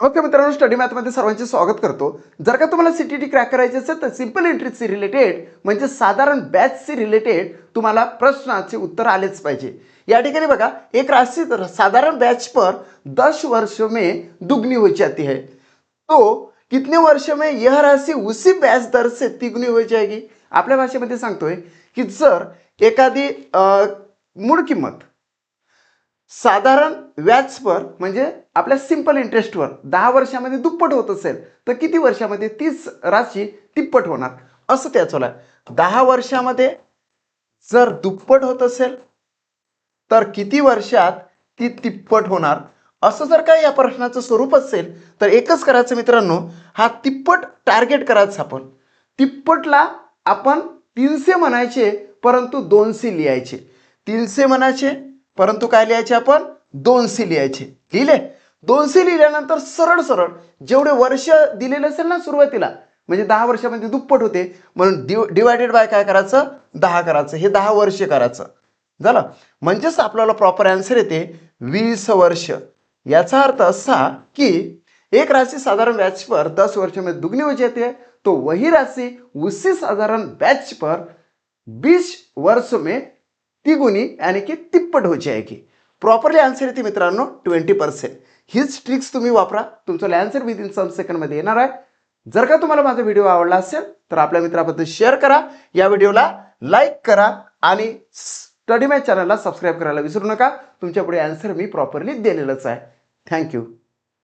Okay मित्रांनो, study मॅथमध्ये सर्वांचे स्वागत करतो. जर का तुम्हाला सीटीटी क्रॅक करायचे असेल तर सिंपल इंटरेस्टशी रिलेटेड म्हणजे साधारण बॅचशी रिलेटेड तुम्हाला प्रश्नाचे उत्तर आलेच पाहिजे. या ठिकाणी बघा, एक राशि साधारण बैच पर 10 वर्ष में दुगनी हो जाती है, तो कितने वर्ष में यह राशि उसी ब्याज दर से तिगुनी हो जाएगी. आपल्या भाषेमध्ये सांगतोय की जर एखादी मूळ किंमत साधारण व्याज पर म्हणजे आपल्या सिंपल इंटरेस्टवर 10 वर्षामध्ये दुप्पट होत असेल तर किती वर्षामध्ये तीच राशी तिप्पट होणार, असं त्याचं आहे. 10 वर्षामध्ये जर दुप्पट होत असेल तर किती वर्षात ती तिप्पट होणार, असं जर का या प्रश्नाचं स्वरूप असेल तर एकच करायचं मित्रांनो, हा तिप्पट टार्गेट करायचं. आपण तिप्पटला आपण 300 म्हणायचे परंतु 200 लिहायचे. 300 म्हणायचे परंतु काय लिहायचे, आपण 200 लिहायचे. लिहिले 200 लिहिल्यानंतर सरळ सरळ जेवढे वर्ष दिलेले असेल ना सुरुवातीला, म्हणजे 10 वर्षामध्ये दुप्पट होते म्हणून डिवायडेड बाय काय करायचं, 10 करायचं. हे 10 वर्ष करायचं झालं. म्हणजेच आपल्याला प्रॉपर आन्सर येते 20 वर्ष. याचा अर्थ असा की एक राशि साधारण बैच पर 10 वर्ष में दुगनी हो जाती है तो वही राशि उसी साधारण बैच पर 20 वर्ष में तिगुनी यानी की तिप्पट हो जाएगी. प्रॉपरली आन्सर येते मित्रांनो 20%. हीच ट्रिक्स तुम्ही वापरा, तुमचं आन्सर विदिन सम सेकंडमध्ये येणार आहे. जर का तुम्हाला माझा व्हिडिओ आवडला असेल तर आपल्या मित्राबद्दल शेअर करा, या व्हिडिओला लाईक करा आणि स्टडी मॅथ चॅनलला सबस्क्राईब करायला विसरू नका. तुमच्या पुढे आन्सर मी प्रॉपरली दिलेलंच आहे. थँक्यू.